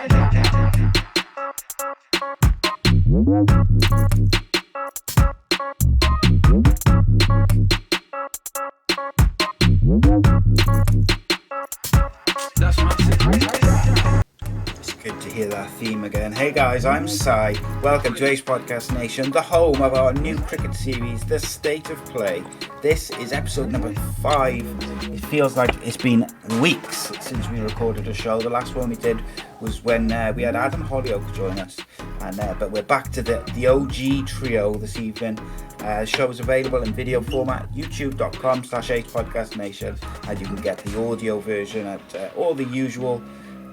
It's good to hear that theme again. Hey guys, I'm Sai. Welcome to Ace Podcast Nation, the home of our new cricket series, The State of Play. This is episode number 5. It feels like it's been weeks since we recorded a show. The last one we did was when we had Adam Hollyoak join us. But we're back to the OG trio this evening. The show is available in video format, youtube.com/Ace Podcast Nation, and you can get the audio version at all the usual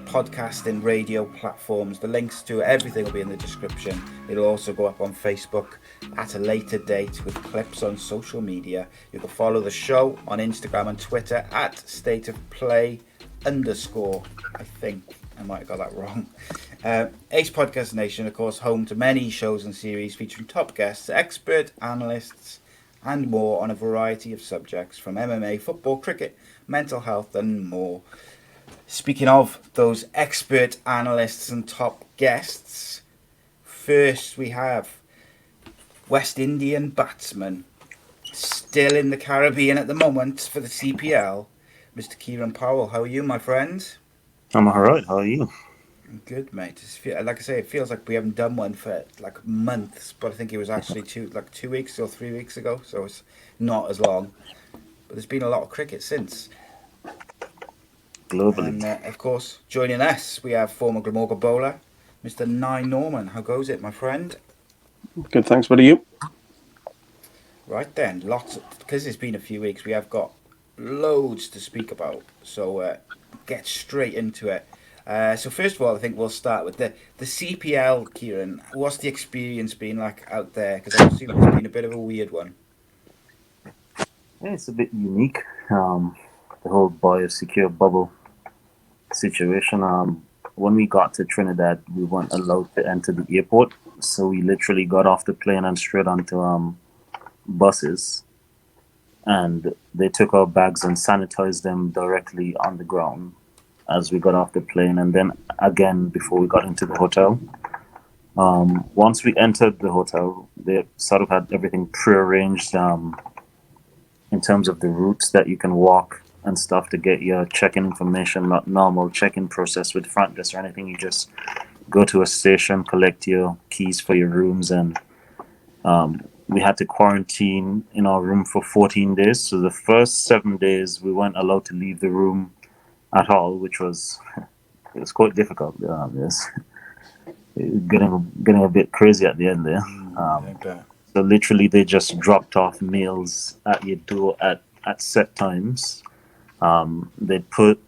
podcast and radio platforms. The links to everything will be in the description. It'll also go up on Facebook at a later date with clips on social media. You can follow the show on Instagram and Twitter at stateofplay_. I think I might have got that wrong. Ace Podcast Nation, of course, home to many shows and series featuring top guests, expert analysts and more on a variety of subjects from MMA, football, cricket, mental health and more. Speaking of those expert analysts and top guests, first we have West Indian batsman, still in the Caribbean at the moment for the CPL, Mr. Kieran Powell. How are you, my friend? I'm alright, how are you? Good, mate. Like I say, it feels like we haven't done one for like months, but I think it was actually 2 weeks or 3 weeks ago, so it's not as long. But there's been a lot of cricket since. Globally. And of course, joining us, we have former Glamorgan bowler, Mr. Nye Norman. How goes it, my friend? Good, thanks. What are you? Right then, because it's been a few weeks, we have got loads to speak about. So get straight into it. So first of all, I think we'll start with the CPL, Kieran. What's the experience been like out there? Because I assume it's been a bit of a weird one. Yeah, it's a bit unique. The whole biosecure bubble situation. When we got to Trinidad, we weren't allowed to enter the airport, so we literally got off the plane and straight onto buses, and they took our bags and sanitized them directly on the ground as we got off the plane, and then again before we got into the hotel. Once we entered the hotel, they sort of had everything prearranged in terms of the routes that you can walk and stuff to get your check-in information. Not normal check-in process with front desk or anything. You just go to a station, collect your keys for your rooms, and we had to quarantine in our room for 14 days. So the first 7 days we weren't allowed to leave the room at all, which was it was quite difficult. Yes, getting a bit crazy at the end there. So literally they just dropped off meals at your door at set times. They'd put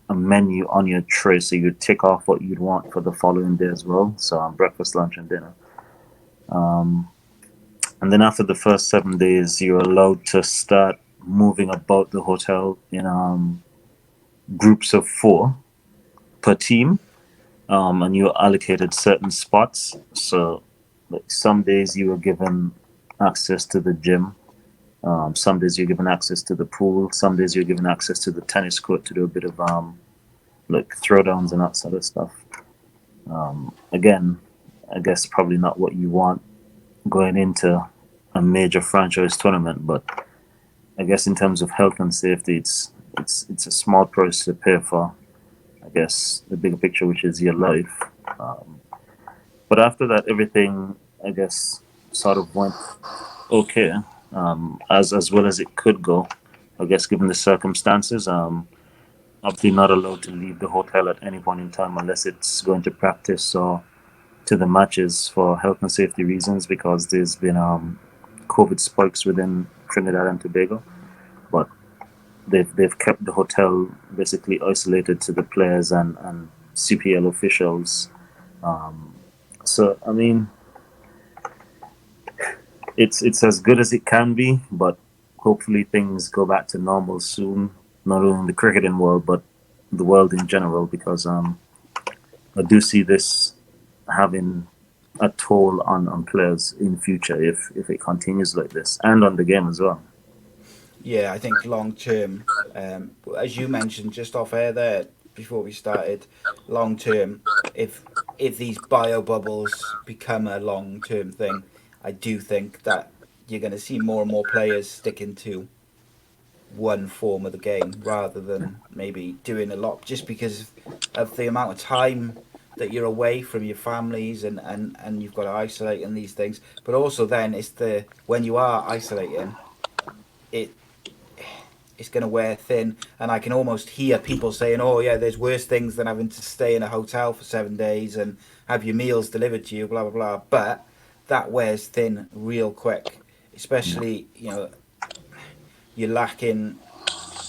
a menu on your tray, so you'd tick off what you'd want for the following day as well. So breakfast, lunch, and dinner. And then after the first 7 days, you're allowed to start moving about the hotel in groups of 4 per team, and you're allocated certain spots. So, like some days you were given access to the gym. Some days you're given access to the pool. Some days you're given access to the tennis court to do a bit of like throwdowns and that sort of stuff. Again, I guess probably not what you want going into a major franchise tournament, but I guess in terms of health and safety, it's a small price to pay for, I guess, the bigger picture, which is your life. But after that, everything, I guess, sort of went okay. As well as it could go, I guess, given the circumstances. Obviously not allowed to leave the hotel at any point in time unless it's going to practice or to the matches for health and safety reasons, because there's been COVID spikes within Trinidad and Tobago. But they've kept the hotel basically isolated to the players and CPL officials. So I mean, it's as good as it can be, but hopefully things go back to normal soon, not only in the cricketing world but the world in general, because I do see this having a toll on players in future if it continues like this, and on the game as well. Yeah, I think long term, as you mentioned just off air there, before we started, long term, if these bio bubbles become a long term thing, I do think that you're going to see more and more players sticking to one form of the game rather than maybe doing a lot, just because of the amount of time that you're away from your families, and you've got to isolate and these things. But also then it's the when you are isolating, it it's going to wear thin, and I can almost hear people saying, "Oh yeah, there's worse things than having to stay in a hotel for 7 days and have your meals delivered to you." Blah blah blah. But that wears thin real quick, especially you're lacking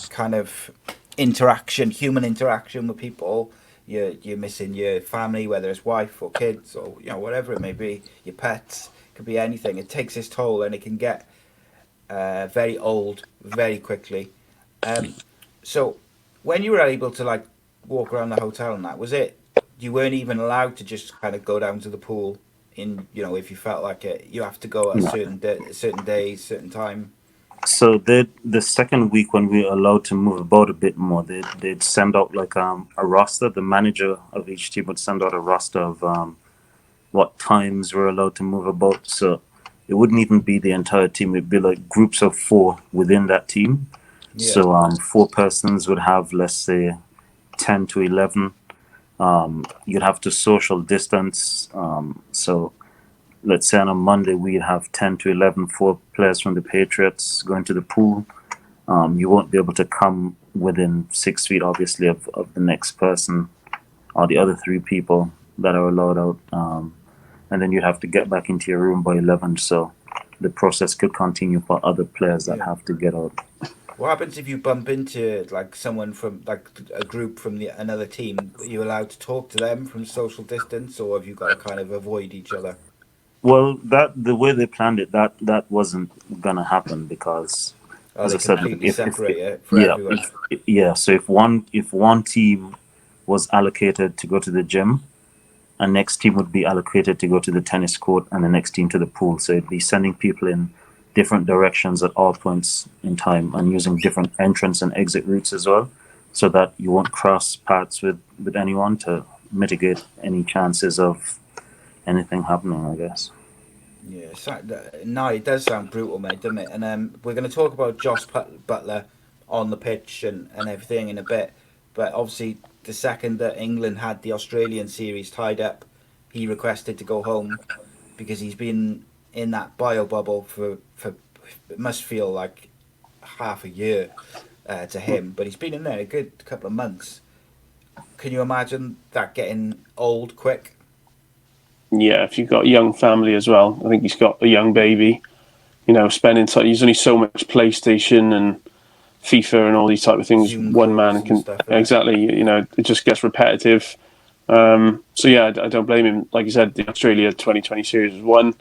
kind of interaction, human interaction with people. You're missing your family, whether it's wife or kids or whatever it may be. Your pets, it could be anything. It takes its toll, and it can get very old very quickly. So when you were able to like walk around the hotel and that, was it you weren't even allowed to just kind of go down to the pool in if you felt like it, you have to go at a No. certain days, certain time. So the second week when we were allowed to move about a bit more, they'd send out like a roster. The manager of each team would send out a roster of what times we're allowed to move about. So it wouldn't even be the entire team. It'd be like groups of 4 within that team. Yeah. So 4 persons would have, let's say, 10 to 11. You'd have to social distance. So let's say on a Monday we'd have 10 to 11 4 players from the Patriots going to the pool. You won't be able to come within 6 feet, obviously, of the next person or the other 3 people that are allowed out. And then you'd have to get back into your room by 11. So the process could continue for other players that have to get out. What happens if you bump into like someone from like a group from another team? Are you allowed to talk to them from social distance, or have you got to kind of avoid each other? Well, the way they planned it, that wasn't gonna happen because, as They I said, completely if separate it for yeah, everyone. so if one team was allocated to go to the gym, a next team would be allocated to go to the tennis court, and the next team to the pool. So it'd be sending people in different directions at all points in time, and using different entrance and exit routes as well, so that you won't cross paths with anyone, to mitigate any chances of anything happening, I guess. Yeah, no, it does sound brutal, mate, doesn't it? And we're going to talk about Josh Butler on the pitch and everything in a bit. But obviously, the second that England had the Australian series tied up, he requested to go home because he's been in that bio bubble for it must feel like half a year to him, but he's been in there a good couple of months. Can you imagine that getting old quick? Yeah, if you've got a young family as well, I think he's got a young baby. Spending time. He's only so much PlayStation and FIFA and all these type of things. Zoom One calls man and can stuff, innit? exactly. It just gets repetitive. So yeah, I don't blame him. Like you said, the Australia 2020 series was won.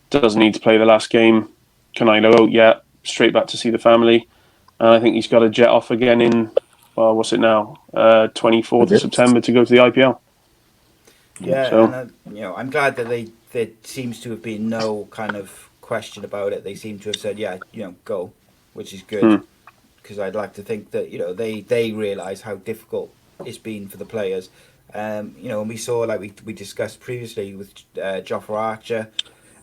Doesn't need to play the last game. Can I go out? Yeah, straight back to see the family. And I think he's got to jet off again in, well, what's it now? 24th of September to go to the IPL. Yeah, So and I'm glad that there seems to have been no kind of question about it. They seem to have said, yeah, go, which is good, because I'd like to think that they realise how difficult it's been for the players. And we saw, like we discussed previously with Jofra Archer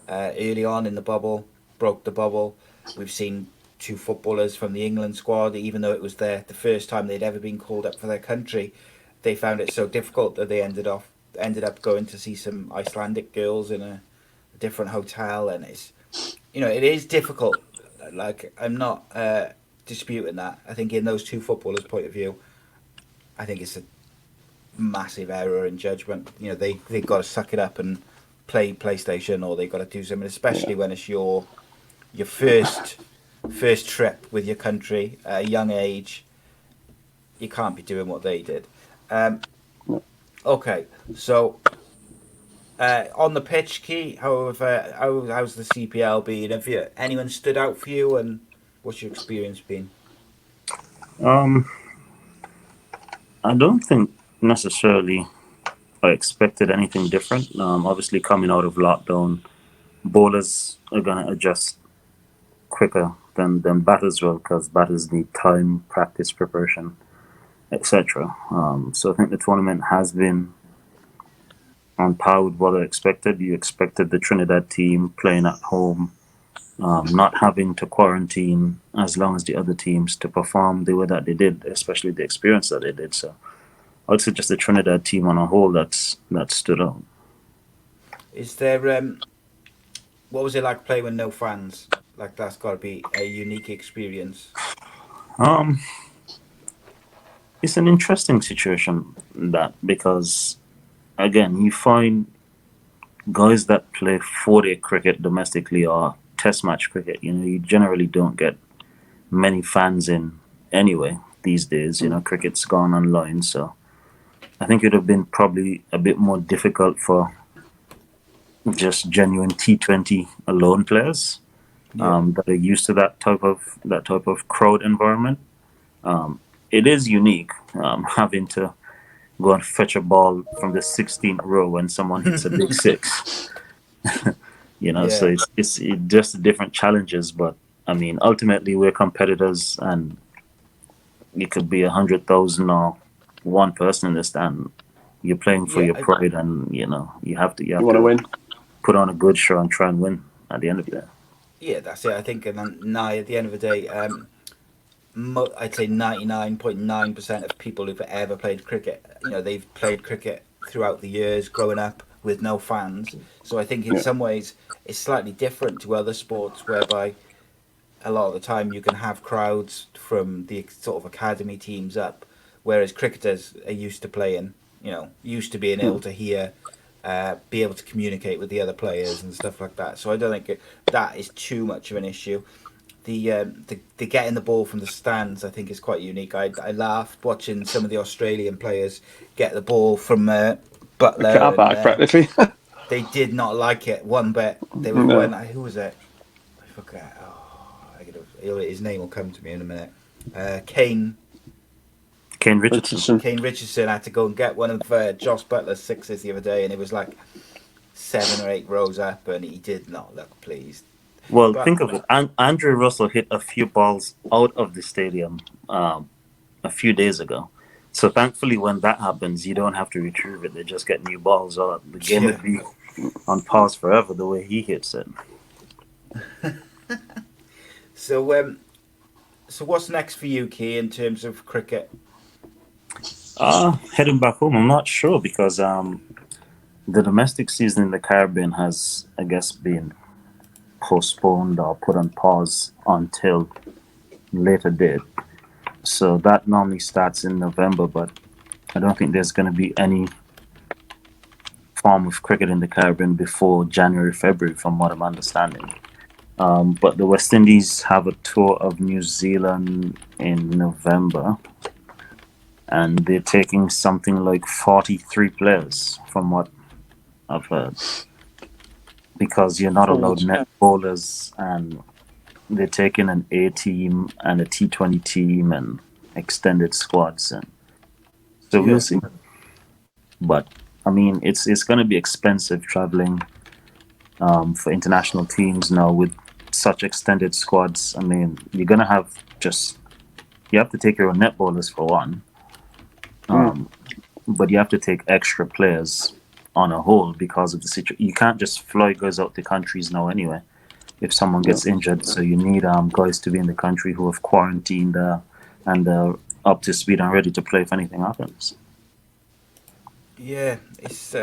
early on in the bubble, broke the bubble. We've seen 2 footballers from the England squad, even though it was the first time they'd ever been called up for their country, they found it so difficult that they ended up going to see some Icelandic girls in a different hotel, and it is difficult. Like, I'm not disputing that. I think in those 2 footballers' point of view, I think it's a massive error in judgment. They've got to suck it up and play PlayStation, or they've got to do something, especially when it's your first trip with your country at a young age. You can't be doing what they did. Okay, so on the pitch, Key, how's the CPL been? Have anyone stood out for you, and what's your experience been? I don't think necessarily I expected anything different. Obviously, coming out of lockdown, bowlers are gonna adjust quicker than batters will, because batters need time, practice, preparation. etc. So I think the tournament has been on par with what I expected. You expected the Trinidad team playing at home, not having to quarantine as long as the other teams to perform the way that they did, especially the experience that they did. So I would say just the Trinidad team on a whole that stood out. Is there what was it like playing with no fans? Like that's got to be a unique experience. Um, it's an interesting situation that because again you find guys that play 4-day cricket domestically or test match cricket, you generally don't get many fans in anyway these days. Cricket's gone online, so I think it would have been probably a bit more difficult for just genuine T20 alone players Yeah. that are used to that type of crowd environment. It is unique having to go and fetch a ball from the 16th row when someone hits a big six. So Yeah. it's just different challenges. But I mean, ultimately, we're competitors, and it could be 100,000 or one person in the stand. You're playing for Yeah. your pride, and you have to You want to win? put on a good show and try and win at the end of the day. Yeah, that's it. I think, and then now at the end of the day, I'd say 99.9% of people who've ever played cricket, they've played cricket throughout the years, growing up with no fans. So I think in Yeah. some ways it's slightly different to other sports, whereby a lot of the time you can have crowds from the sort of academy teams up, whereas cricketers are used to playing, used to being able to hear, be able to communicate with the other players and stuff like that. So I don't think that is too much of an issue. The getting the ball from the stands, I think, is quite unique. I laughed watching some of the Australian players get the ball from A Butler, car and back practically. they did not like it one bit. There was one. No. Who was it? I forget. His name will come to me in a minute. Kane Kane Richardson. Richardson. Kane Richardson had to go and get one of Josh Butler's sixes the other day, and it was like 7 or 8 rows up, and he did not look pleased. Well, But think of it. Andre Russell hit a few balls out of the stadium a few days ago. So thankfully, when that happens, you don't have to retrieve it. They just get new balls, or the game Yeah. would be on pause forever the way he hits it. so what's next for you, Key, in terms of cricket? Heading back home, I'm not sure because the domestic season in the Caribbean has, I guess, been postponed or put on pause until later date. So that normally starts in November, but I don't think there's going to be any form of cricket in the Caribbean before January, February, from what I'm understanding. But the West Indies have a tour of New Zealand in November, and they're taking something like 43 players, from what I've heard, because you're not allowed net bowlers, and they're taking an A team and a T20 team and extended squads, and so Yeah. we'll see. But I mean, it's going to be expensive traveling for international teams now with such extended squads. I mean, you're going to have you have to take your own net bowlers for one, but you have to take extra players on a whole because of the situation. You can't just fly guys out to countries now anyway if someone gets injured. So you need guys to be in the country who have quarantined and up to speed and ready to play if anything happens. Yeah, it's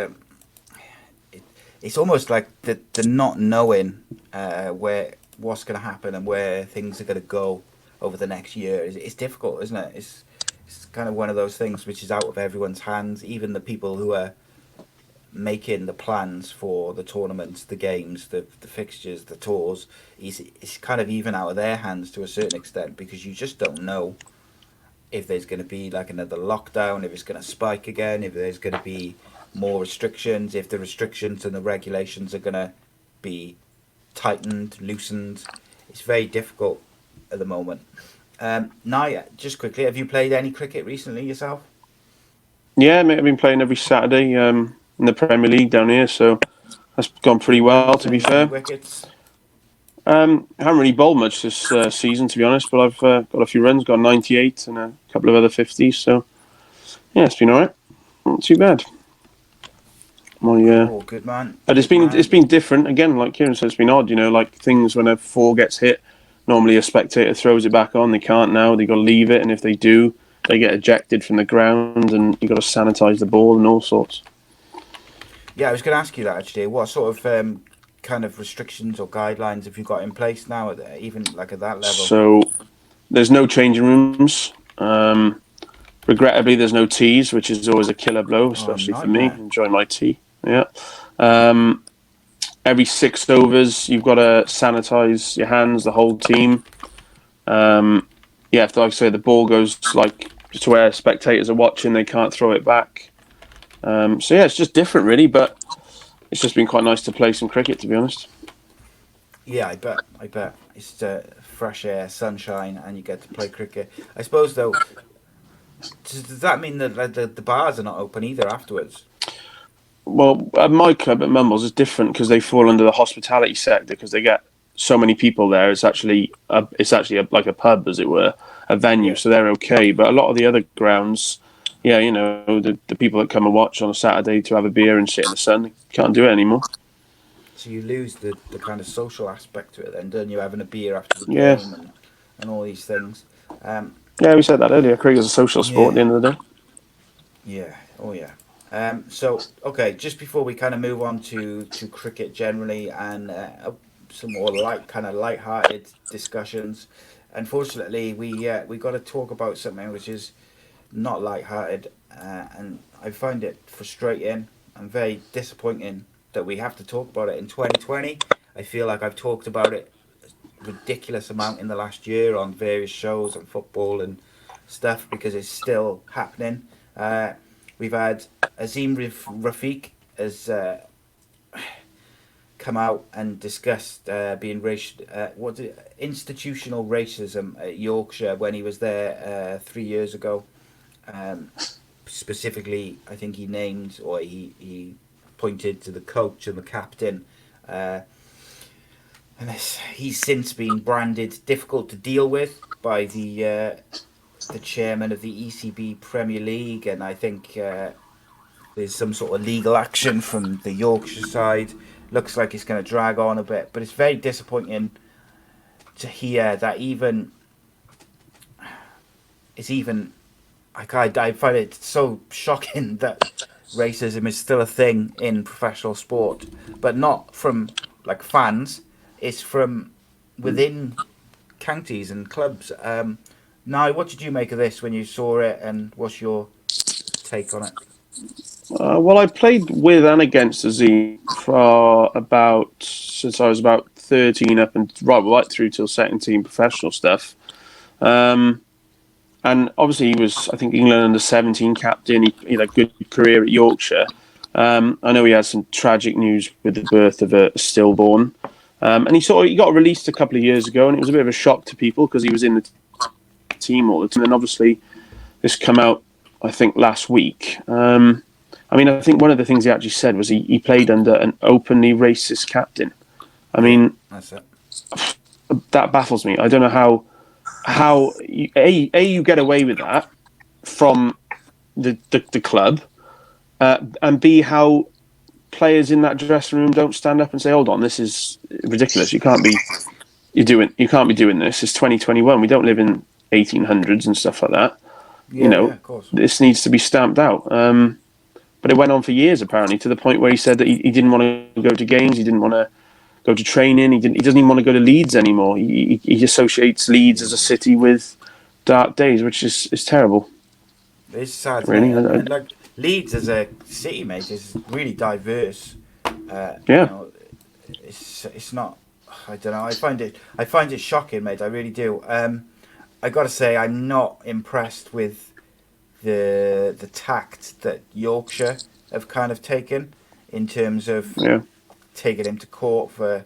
almost like the not knowing where what's going to happen and where things are going to go over the next year. It's difficult, isn't it? It's kind of one of those things which is out of everyone's hands. Even the people who are making the plans for the tournaments, the games, the fixtures, the tours, it's kind of even out of their hands to a certain extent, because you just don't know if there's going to be like another lockdown, if it's going to spike again, if there's going to be more restrictions, if the restrictions and the regulations are going to be tightened, loosened. It's very difficult at the moment. Naya, just quickly, have you played any cricket recently yourself? Yeah, mate, I've been playing every Saturday in the Premier League down here, so that's gone pretty well, to be Any fair. wickets? I haven't really bowled much this season, to be honest, but I've got a few runs, got 98 and a couple of other 50s, so Yeah, it's been all right. Not too bad. Oh, good man. But Good man. it's been different again. Like Kieran said, it's been odd. Like things when a 4 gets hit, normally a spectator throws it back on. They can't now. They got to leave it, and if they do, they get ejected from the ground, and you got to sanitize the ball and all sorts. Yeah, I was going to ask you that actually. What sort of kind of restrictions or guidelines have you got in place now, even like at that level? So there's no changing rooms. Regrettably, there's no teas, which is always a killer blow, especially for me. Enjoying my tea. Yeah. Every 6 overs, you've got to sanitize your hands, the whole team. If, like I say, the ball goes like to where spectators are watching, they can't throw it back. It's just different, really. But it's just been quite nice to play some cricket, to be honest. Yeah, I bet. It's fresh air, sunshine, and you get to play cricket. I suppose, though, does that mean that the bars are not open either afterwards? Well, at my club at Mumbles, it's different because they fall under the hospitality sector because they get so many people there. It's actually like a pub, as it were, a venue, Yeah. so they're okay. But a lot of the other grounds, the people that come and watch on a Saturday to have a beer and sit in the sun, they can't do it anymore. So you lose the kind of social aspect to it then, don't you? Having a beer after the Yeah. game and all these things. Yeah, we said that earlier. Cricket is a social sport at the end of the day. Yeah. Oh, yeah. Okay, just before we kind of move on to cricket generally and some more light-hearted discussions, unfortunately we got to talk about something which is not light-hearted, and I find it frustrating and very disappointing that we have to talk about it in 2020. I feel like I've talked about it a ridiculous amount in the last year on various shows on football and stuff because it's still happening. We've had Azim Rafiq has come out and discussed being institutional racism at Yorkshire when he was there 3 years ago. Specifically, I think he named or he pointed to the coach and the captain. And he's since been branded difficult to deal with by the chairman of the ECB Premier League, and I think there's some sort of legal action from the Yorkshire side. Looks like it's going to drag on a bit, but it's very disappointing to hear that I find it so shocking that racism is still a thing in professional sport, but not from like fans. It's from within counties and clubs. Now, what did you make of this when you saw it, and what's your take on it? Well, I played with and against Azim for since I was about 13 up and right through till second team professional stuff. And obviously he was, I think, England under 17 captain. He had a good career at Yorkshire. I know he had some tragic news with the birth of a stillborn. And he got released a couple of years ago, and it was a bit of a shock to people because he was in the team all the time. And obviously this come out, I think, last week. I think one of the things he actually said was he played under an openly racist captain. I mean, that's it. That baffles me. I don't know how you get away with that from the club, and B, how players in that dressing room don't stand up and say, "Hold on, this is ridiculous. You can't be doing this. It's 2021. We don't live in 1800s and stuff like that. Yeah, of course. This needs to be stamped out." But it went on for years, apparently, to the point where he said that he didn't want to go to games, he didn't want to go to training, he doesn't even want to go to Leeds anymore. He associates Leeds as a city with dark days, which is terrible. It's sad, really. And like Leeds as a city, mate, is really diverse. It's not. I don't know. I find it shocking, mate. I really do. I got to say, I'm not impressed with the tact that Yorkshire have kind of taken in terms of taking him to court for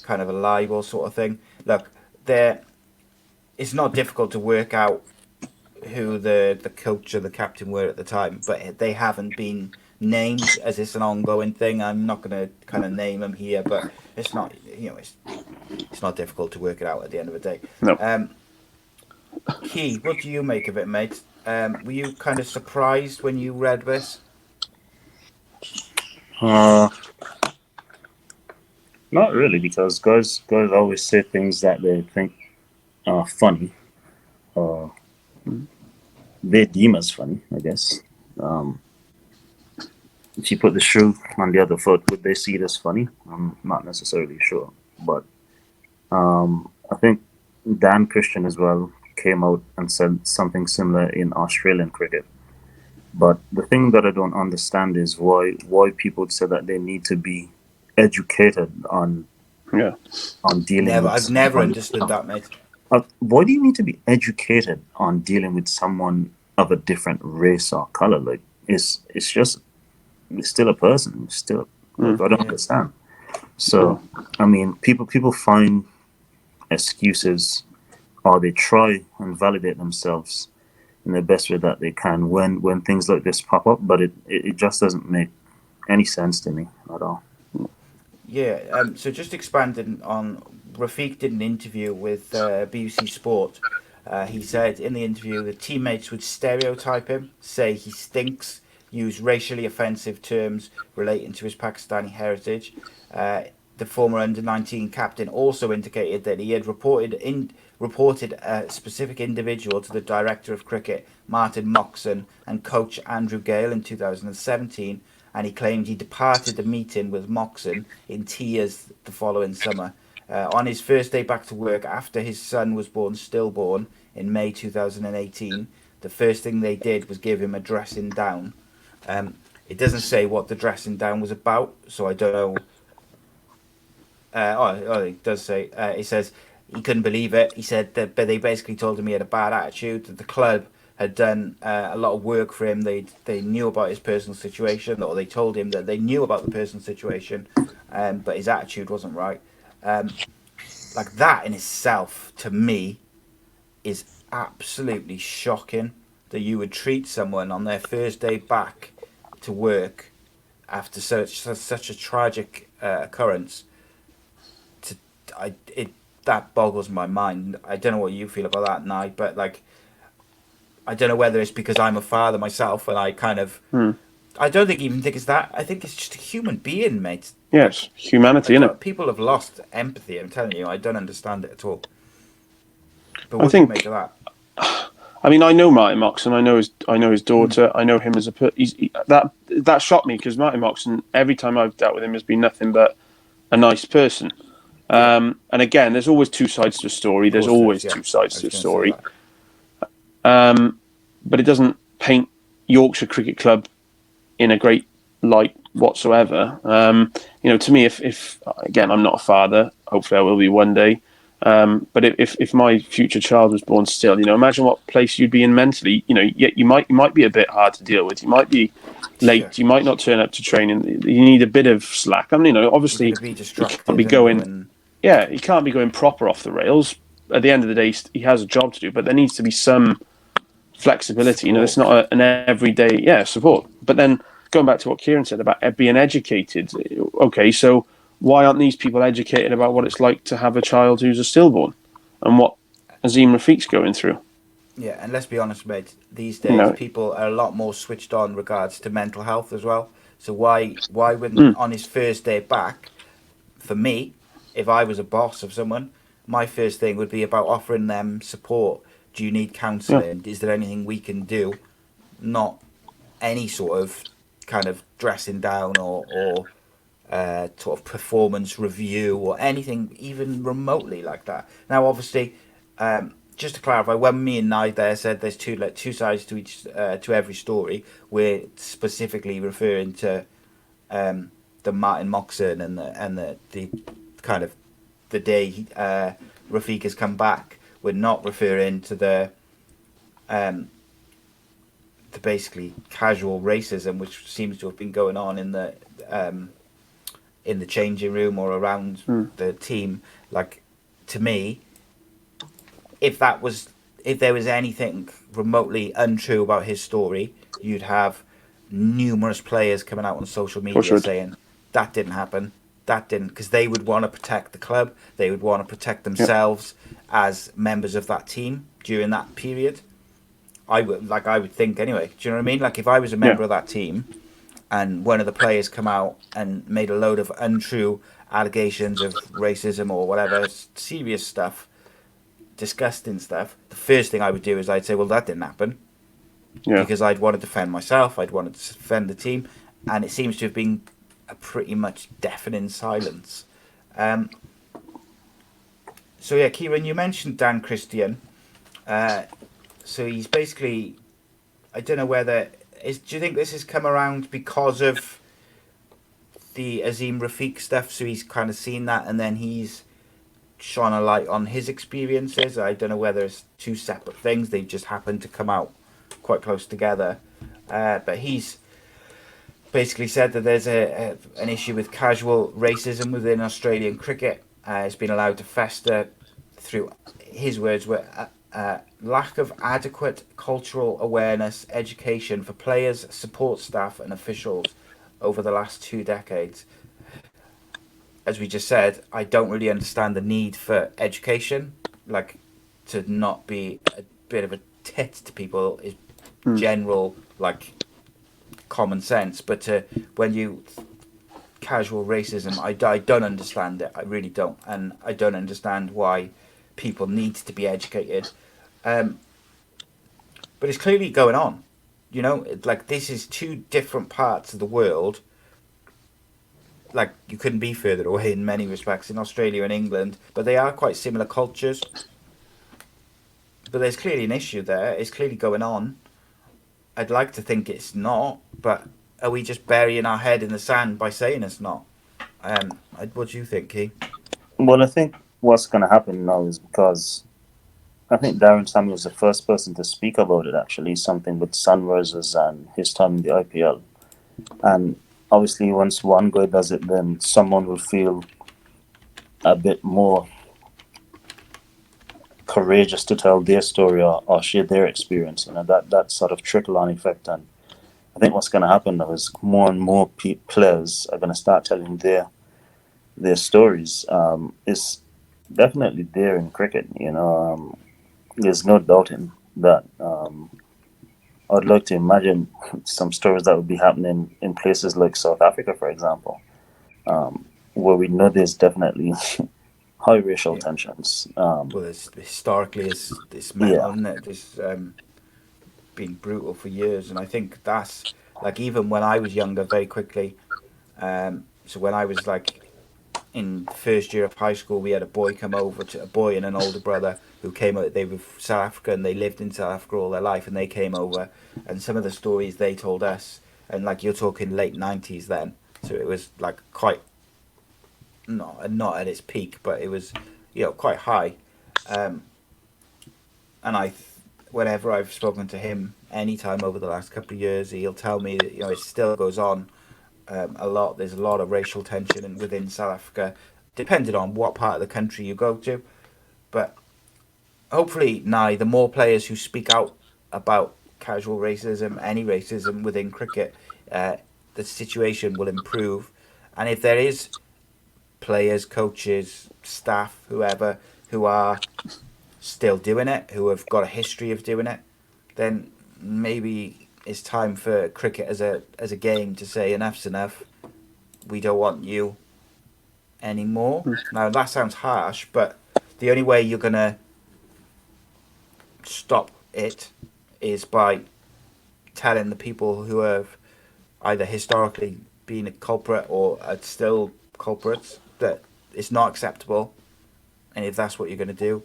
kind of a libel sort of thing. Look, it's not difficult to work out who the coach or the captain were at the time, but they haven't been named as it's an ongoing thing. I'm not going to kind of name them here, but it's not, it's not difficult to work it out at the end of the day. No. Key, what do you make of it, mate? Were you kind of surprised when you read this? Uh, Not really, because guys always say things that they think are funny, or they deem as funny, I guess. Um, if you put the shoe on the other foot, would they see it as funny? I'm not necessarily sure, but I think Dan Christian as well came out and said something similar in Australian cricket. But the thing that I don't understand is why people say that they need to be educated Yeah. on dealing with I've never someone. understood that, mate. Why do you need to be educated on dealing with someone of a different race or color? Like, it's just it's still a person. It's still like, I don't understand. So I mean, people find excuses, or they try and validate themselves in the best way that they can when things like this pop up. But it just doesn't make any sense to me at all. Yeah. So just expanding on, Rafiq did an interview with BBC Sport. He said in the interview that teammates would stereotype him, say he stinks, use racially offensive terms relating to his Pakistani heritage. The former under-19 captain also indicated that he had reported a specific individual to the director of cricket, Martin Moxon, and coach Andrew Gale in 2017, and he claimed he departed the meeting with Moxon in tears the following summer. On his first day back to work after his son was born stillborn in May 2018, the first thing they did was give him a dressing down. It doesn't say what the dressing down was about, so I don't know. It does say. It says he couldn't believe it. He said that, but they basically told him he had a bad attitude. That the club had done a lot of work for him. They knew about his personal situation, or they told him that they knew about the personal situation, but his attitude wasn't right. Like that in itself, to me, is absolutely shocking. That you would treat someone on their first day back to work after such a tragic occurrence. That boggles my mind. I don't know what you feel about that, Nye, but like, I don't know whether it's because I'm a father myself and I kind of, I don't even think it's that. I think it's just a human being, mate. Yes, humanity, innit? People have lost empathy. I'm telling you, I don't understand it at all. But I what do you think- make of that? I mean, I know Martin Moxon. I know his daughter. I know him as that shocked me because Martin Moxon, every time I've dealt with him, has been nothing but a nice person. And again, there's always two sides to a story. There's always two sides to a story. But it doesn't paint Yorkshire Cricket Club in a great light whatsoever. To me, if again, I'm not a father. Hopefully, I will be one day. But if my future child was born still, imagine what place you'd be in mentally. You might be a bit hard to deal with. You might be late. Sure. You might not turn up to training. You need a bit of slack. I mean, obviously, Be distracted, you can't be going. Yeah, he can't be going proper off the rails. At the end of the day, he has a job to do, but there needs to be some flexibility. Support. It's not an everyday support. But then going back to what Kieran said about being educated, okay, so why aren't these people educated about what it's like to have a child who's a stillborn and what Azim Rafiq's going through? Yeah, and let's be honest, mate. These days, people are a lot more switched on regards to mental health as well. So why when on his first day back, for me, if I was a boss of someone, my first thing would be about offering them support. Do you need counselling? Is there anything we can do? Not any sort of kind of dressing down or sort of performance review or anything even remotely like that. Now, obviously, just to clarify, when me and Nye there said there's two sides to each to every story, we're specifically referring to the Martin Moxon and the kind of the day Rafiq has come back. We're not referring to the basically casual racism which seems to have been going on in the changing room or around the team. Like, to me, if there was anything remotely untrue about his story, you'd have numerous players coming out on social media saying that didn't happen, because they would want to protect the club, they would want to protect themselves as members of that team during that period. I would think anyway. Do you know what I mean? Like if I was a member Yeah. of that team, and one of the players come out and made a load of untrue allegations of racism or whatever, serious stuff, disgusting stuff, the first thing I would do is I'd say, well, that didn't happen, Yeah. because I'd want to defend myself, I'd want to defend the team, and it seems to have been a pretty much deafening silence. So yeah, Kieran, you mentioned Dan Christian. So he's basically, I don't know whether do you think this has come around because of the Azim Rafiq stuff? So he's kind of seen that, and then he's shone a light on his experiences. I don't know whether it's two separate things. They just happened to come out quite close together. But he's basically said that there's an issue with casual racism within Australian cricket. It's been allowed to fester through, his words were, lack of adequate cultural awareness, education for players, support staff and officials over the last 2 decades. As we just said, I don't really understand the need for education. Like, to not be a bit of a tit to people is general, like, common sense. But when you casual racism, I don't understand it. I really don't. And I don't understand why people need to be educated. But it's clearly going on. You know, like, this is two different parts of the world. Like, you couldn't be further away in many respects in Australia and England, but they are quite similar cultures. But there's clearly an issue there. It's clearly going on. I'd like to think it's not, but are we just burying our head in the sand by saying it's not? What do you think, Key? Well, I think what's going to happen now is because I think Darren Sammy was the first person to speak about it, actually, something with Sunrisers and his time in the IPL. And obviously, once one guy does it, then someone will feel a bit more courageous to tell their story or share their experience. You know, that sort of trickle-on effect. And I think what's going to happen now is more and more players are going to start telling their stories. It's definitely there in cricket. You know, there's no doubt in that. I'd like to imagine some stories that would be happening in places like South Africa, for example, where we know there's definitely high racial tensions. Well, historically, it's mental, isn't it? It's been brutal for years, and I think that's, like, even when I was younger, very quickly. So when I was, like, in first year of high school, we had a boy and an older brother who came out. They were from South Africa and they lived in South Africa all their life, and they came over, and some of the stories they told us, and like, you're talking late 90s then, so it was like quite not at its peak, but it was, you know, quite high. And whenever I've spoken to him anytime over the last couple of years, he'll tell me that, you know, it still goes on. A lot. There's a lot of racial tension within South Africa, depending on what part of the country you go to. But hopefully, now the more players who speak out about casual racism, any racism within cricket, the situation will improve. And if there is players, coaches, staff, whoever, who are still doing it, who have got a history of doing it, then maybe it's time for cricket as a game to say enough's enough. We don't want you anymore. Now, that sounds harsh, but the only way you're gonna stop it is by telling the people who have either historically been a culprit or are still culprits that it's not acceptable. And if that's what you're going to do,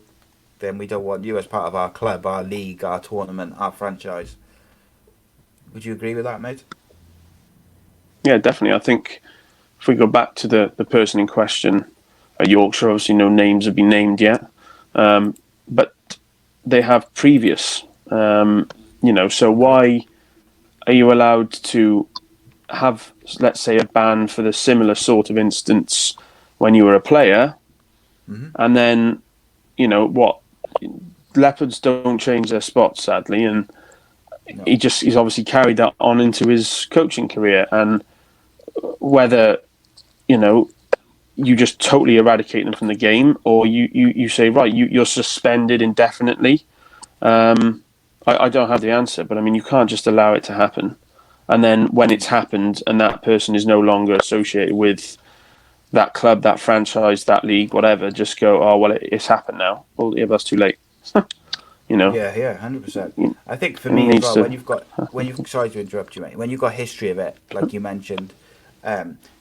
then we don't want you as part of our club, our league, our tournament, our franchise. Would you agree with that, mate? Yeah, definitely. I think if we go back to the person in question at Yorkshire, obviously no names have been named yet, but they have previous, so why are you allowed to have, let's say, a ban for the similar sort of instance when you were a player, and then, leopards don't change their spots, sadly, and No. he's obviously carried that on into his coaching career. And whether, you just totally eradicate them from the game, or you say, right, you're suspended indefinitely, I don't have the answer, but I mean, you can't just allow it to happen. And then when it's happened and that person is no longer associated with that club, that franchise, that league, whatever, just go, oh, well, it's happened now. Well, yeah, that's too late. You know, Yeah, 100%. it I think for me as needs well, to. when you've sorry to interrupt you, mate. When you've got history of it, like you mentioned,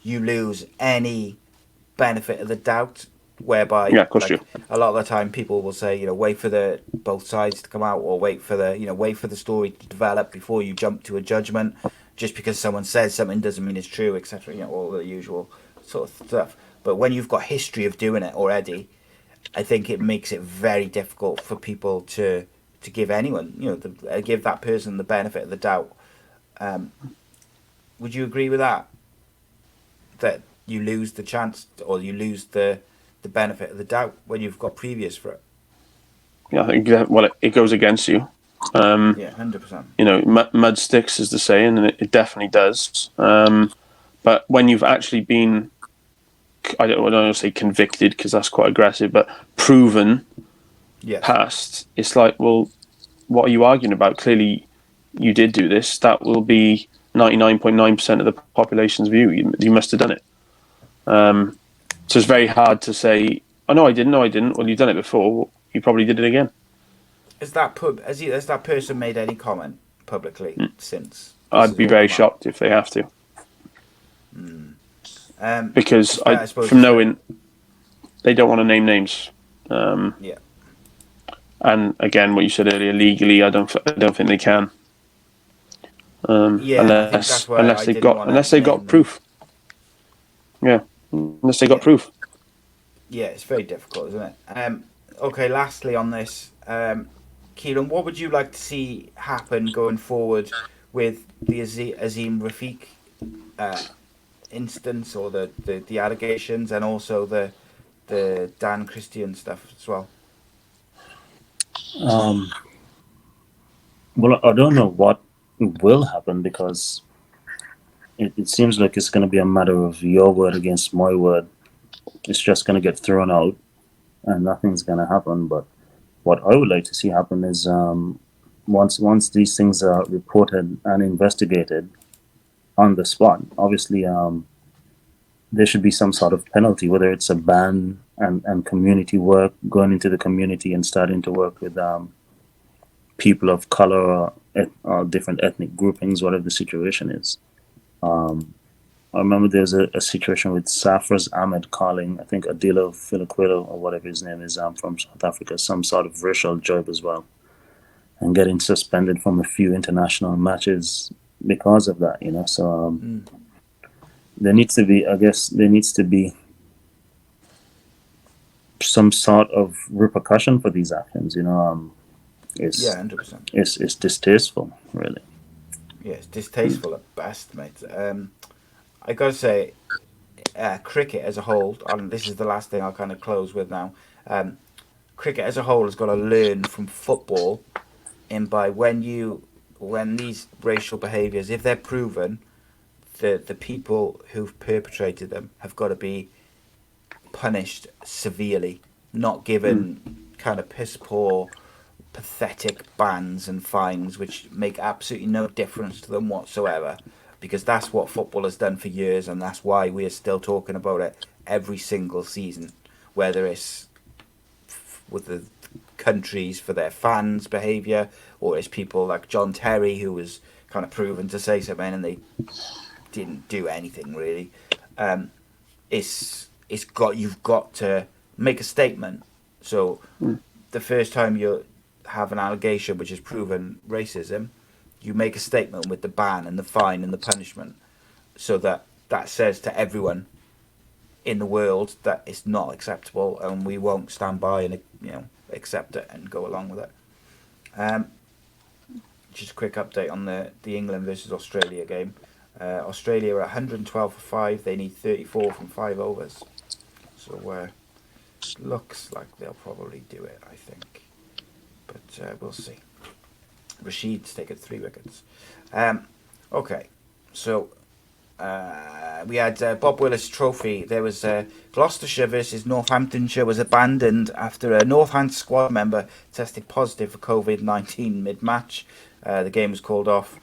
you lose any benefit of the doubt. Whereby, Yeah, of course you. like a lot of the time, people will say, wait for the both sides to come out, or wait for the story to develop before you jump to a judgment. Just because someone says something doesn't mean it's true, etc. All the usual sort of stuff. But when you've got history of doing it already, I think it makes it very difficult for people to give anyone, give that person the benefit of the doubt. Would you agree with that? That you lose the chance, or you lose the benefit of the doubt when you've got previous for it. Yeah, I think it goes against you. Yeah, 100%. Mud sticks is the saying, and it definitely does. But when you've actually been, I don't want to say convicted because that's quite aggressive, but proven Yes. past, it's like, well, what are you arguing about? Clearly, you did do this. That will be 99.9% of the population's view. You must have done it. So it's very hard to say, oh, no, I didn't. No, I didn't. Well, you've done it before. You probably did it again. Has that person made any comment publicly since this I'd has be all very come out? shocked if they have to. Because It's fair, I suppose from it's fair. knowing, they don't want to name names. Yeah. And again, what you said earlier, legally, I don't think they can. Yeah, I think that's why I didn't want Unless to they've got name them. proof. Yeah, unless they got Yeah. proof. Yeah, it's very difficult, isn't it? Okay, lastly on this, Keelan, what would you like to see happen going forward with the Azim Rafiq instance, or the allegations, and also the Dan Christian stuff as well? Um, well, I don't know what will happen because it seems like it's going to be a matter of your word against my word. It's just going to get thrown out and nothing's going to happen. But what I would like to see happen is once these things are reported and investigated on the spot, obviously there should be some sort of penalty, whether it's a ban and community work, going into the community and starting to work with people of color or different ethnic groupings, whatever the situation is. I remember there's a situation with Safras Ahmed calling, I think, Adilo Filaquilo or whatever his name is, from South Africa, some sort of racial job as well, and getting suspended from a few international matches because of that. So there needs to be some sort of repercussion for these actions. It's Yeah, 100%. it's distasteful, really. Yeah, it's distasteful at best, mate. I gotta say, cricket as a whole, and this is the last thing I'll kind of close with now. Cricket as a whole has got to learn from football, in by when these racial behaviours, if they're proven, the people who've perpetrated them have got to be punished severely, not given kind of piss poor, pathetic bans and fines which make absolutely no difference to them whatsoever. Because that's what football has done for years, and that's why we are still talking about it every single season, whether it's with the countries for their fans' behaviour, or it's people like John Terry who was kind of proven to say something and they didn't do anything really. You've got to make a statement. So the first time you have an allegation which is proven racism, you make a statement with the ban and the fine and the punishment, so that says to everyone in the world that it's not acceptable, and we won't stand by and accept it and go along with it. Just a quick update on the England versus Australia game. Australia are 112 for 5. They need 34 from 5 overs. So looks like they'll probably do it, I think. But we'll see. Rashid's taken 3 wickets. Okay, so we had Bob Willis Trophy. There was Gloucestershire versus Northamptonshire was abandoned after a Northants squad member tested positive for COVID-19 mid-match. The game was called off.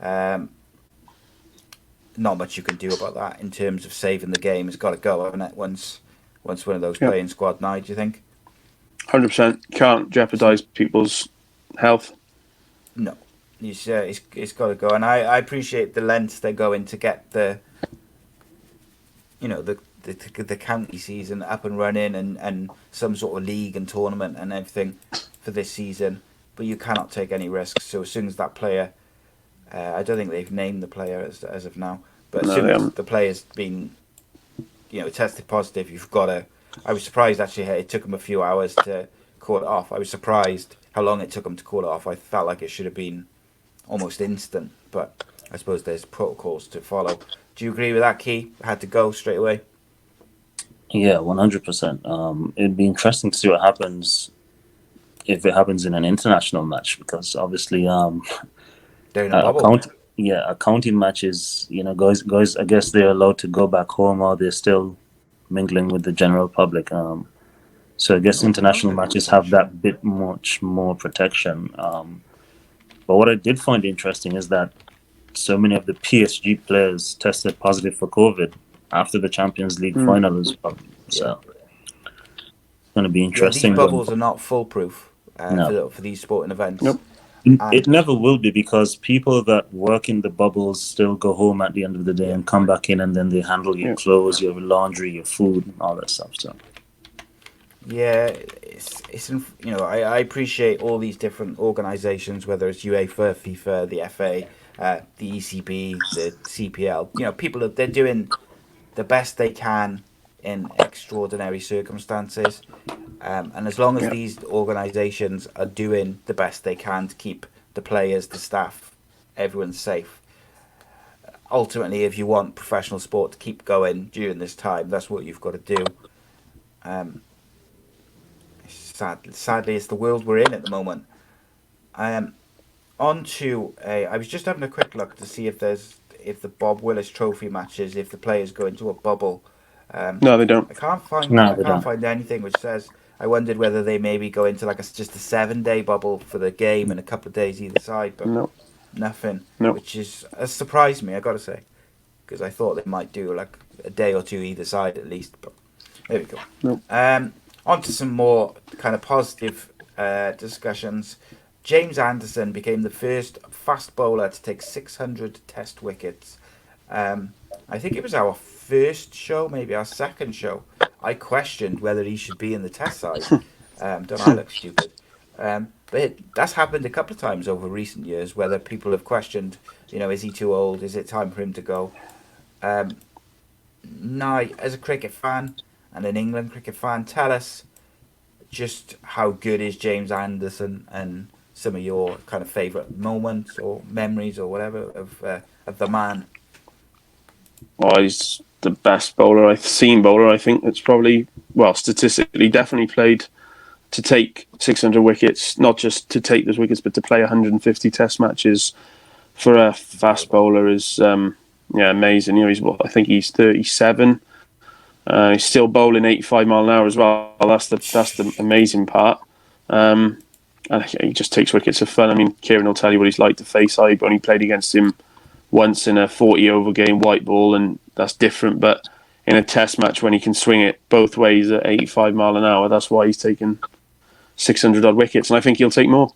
Not much you can do about that in terms of saving the game. It's got to go, hasn't it? Once one of those playing squad now, do you think? 100%. Can't jeopardise people's health. No. It's got to go, and I appreciate the lengths they're going to get the county season up and running and some sort of league and tournament and everything for this season, but you cannot take any risks. So as soon as that player, I don't think they've named the player as of now, but as soon as the player's been tested positive, you've got to. I was surprised actually it took them a few hours to call it off. I was surprised how long it took them to call it off. I felt like it should have been almost instant, but I suppose there's protocols to follow. Do you agree with that, Key? Had to go straight away? Yeah, 100%. It'd be interesting to see what happens if it happens in an international match, because obviously, they're in a bubble. Accounting matches, guys, I guess they're allowed to go back home, or they're still mingling with the general public. So I guess international matches have that bit much more protection. But what I did find interesting is that so many of the PSG players tested positive for COVID after the Champions League final as well. So it's going to be interesting. These bubbles are not foolproof for these sporting events. Nope. It never will be, because people that work in the bubbles still go home at the end of the day and come back in, and then they handle your clothes, your laundry, your food, and all that stuff. So. Yeah, it's I appreciate all these different organisations, whether it's UEFA, FIFA, the FA, the ECB, the CPL. People they're doing the best they can in extraordinary circumstances, and as long as these organisations are doing the best they can to keep the players, the staff, everyone safe. Ultimately, if you want professional sport to keep going during this time, that's what you've got to do. Sadly, it's the world we're in at the moment. On to I was just having a quick look to see if the Bob Willis Trophy matches, if the players go into a bubble. No, they don't. I can't find anything which says. I wondered whether they maybe go into just a 7-day bubble for the game and a couple of days either side, but nothing. Which has surprised me, I got to say, because I thought they might do like a day or two either side at least. But there we go. On to some more kind of positive discussions. James Anderson became the first fast bowler to take 600 test wickets. I think it was our first show, maybe our second show. I questioned whether he should be in the test side. Don't I look stupid? But that's happened a couple of times over recent years, whether people have questioned, is he too old? Is it time for him to go? Now, as a cricket fan, and an England cricket fan, tell us just how good is James Anderson and some of your kind of favourite moments or memories or whatever of the man. Well, he's the best bowler I've seen. I think it's probably, statistically, definitely played to take 600 wickets, not just to take those wickets, but to play 150 test matches for a fast bowler is amazing. I think he's 37. He's still bowling 85 mile an hour as well. That's the amazing part. And he just takes wickets for fun. I mean, Kieran will tell you what he's like to face. I only played against him once in a 40 over game white ball, and that's different. But in a test match, when he can swing it both ways at 85 mile an hour, that's why he's taken 600 odd wickets, and I think he'll take more.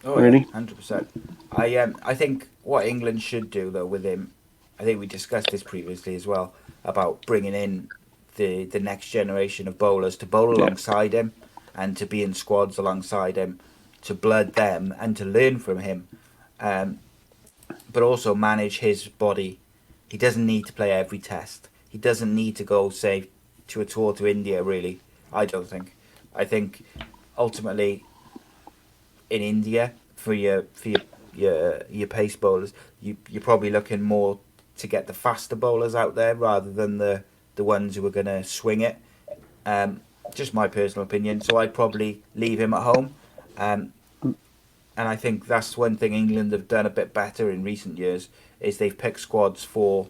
Oh, really, 100%. I think what England should do though with him, I think we discussed this previously as well, about bringing in the next generation of bowlers to bowl alongside him and to be in squads alongside him, to blood them and to learn from him, but also manage his body. He doesn't need to play every test. He doesn't need to go, say, to a tour to India, really. I don't think. I think ultimately in India, for your pace bowlers, you're probably looking more to get the faster bowlers out there rather than the ones who are going to swing it. Just my personal opinion. So I'd probably leave him at home. and I think that's one thing England have done a bit better in recent years is they've picked squads for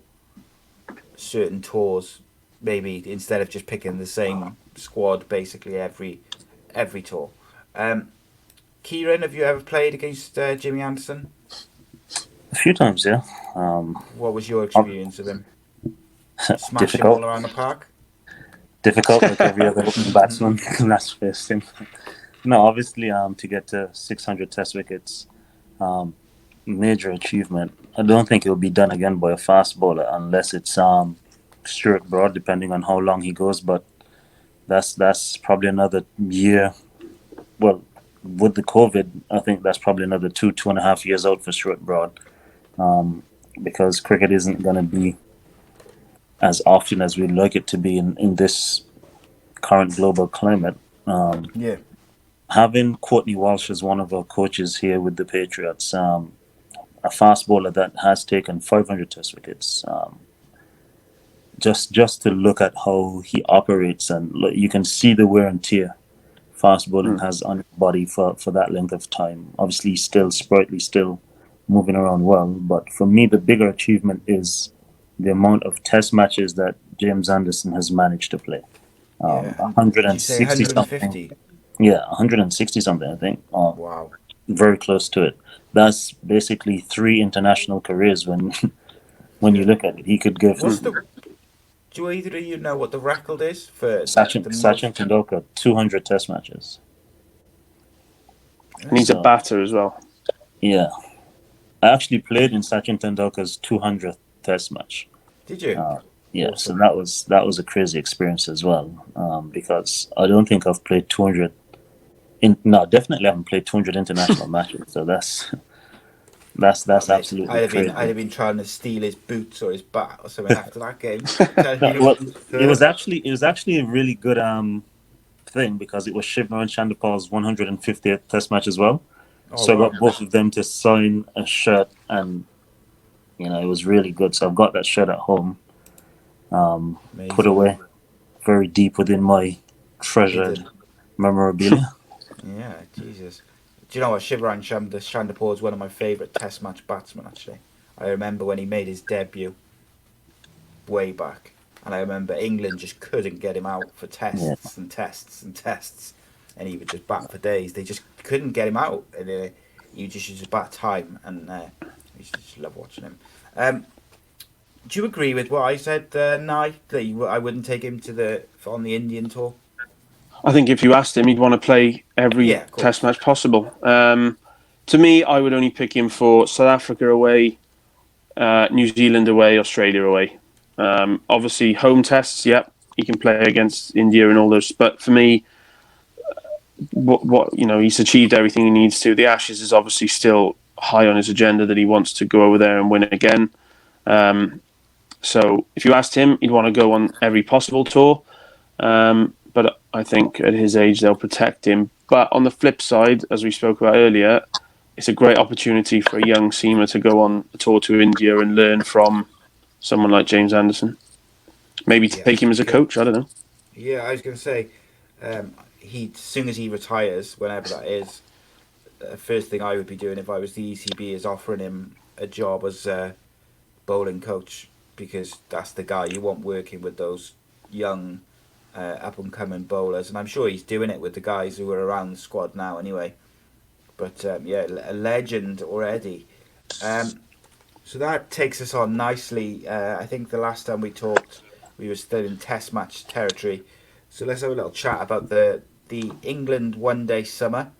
certain tours, maybe instead of just picking the same squad basically every tour. Kieran, have you ever played against Jimmy Anderson? A few times, yeah. What was your experience of him? Smash him difficult. all around the park? Difficult, like every other batsman can that's face him. No, obviously, to get to 600 Test wickets, major achievement. I don't think it will be done again by a fast bowler unless it's Stuart Broad, depending on how long he goes. But that's probably another year. Well, with the COVID, I think that's probably another 2.5 years out for Stuart Broad, because cricket isn't going to be as often as we'd like it to be in this current global climate. Yeah. Having Courtney Walsh as one of our coaches here with the Patriots, a fast bowler that has taken 500 Test wickets, just to look at how he operates, and look, you can see the wear and tear fast bowling has on your body for that length of time. Obviously, still sprightly, still moving around well. But for me, the bigger achievement is the amount of Test matches that James Anderson has managed to play. 160 something. Yeah, 160 something, I think. Wow. Very close to it. That's basically 3 international careers when you look at it. He could give. Do either of you know what the record is for Sachin Tendulkar, 200 Test matches. And he's a batter as well. Yeah. I actually played in Sachin Tendulkar's 200th Test match. Did you? Yeah, awesome. So that was a crazy experience as well, because I don't think I've played 200. Definitely haven't played 200 international matches. So that's absolutely crazy. I'd have been trying to steal his boots or his bat or something after that game. It was actually a really good thing, because it was Shivnarine Chanderpaul's 150th Test match as well. I got both of them to sign a shirt, and it was really good. So I've got that shirt at home, put away very deep within my treasured memorabilia. Yeah, Jesus. Do you know what? Shivnarine Chanderpaul is one of my favourite Test match batsmen, actually. I remember when he made his debut way back, and I remember England just couldn't get him out for tests and tests and tests, and he would just bat for days. They just couldn't get him out, and he just used to bat time, and I just love watching him. Do you agree with what I said, Nye, that I wouldn't take him on the Indian tour? I think if you asked him, he'd want to play every Test match possible. To me, I would only pick him for South Africa away, New Zealand away, Australia away. Obviously, home tests, he can play against India and all those. But for me, he's achieved everything he needs to. The Ashes is obviously still high on his agenda, that he wants to go over there and win again. So if you asked him, he'd want to go on every possible tour. But I think at his age, they'll protect him. But on the flip side, as we spoke about earlier, it's a great opportunity for a young seamer to go on a tour to India and learn from someone like James Anderson. Maybe take him as a coach, I don't know. Yeah, I was going to say, as soon as he retires, whenever that is, the first thing I would be doing if I was the ECB is offering him a job as a bowling coach, because that's the guy you want working with those young up-and-coming bowlers, and I'm sure he's doing it with the guys who are around the squad now anyway. But a legend already. So that takes us on nicely. I think the last time we talked, we were still in Test match territory. So let's have a little chat about the England one-day summer.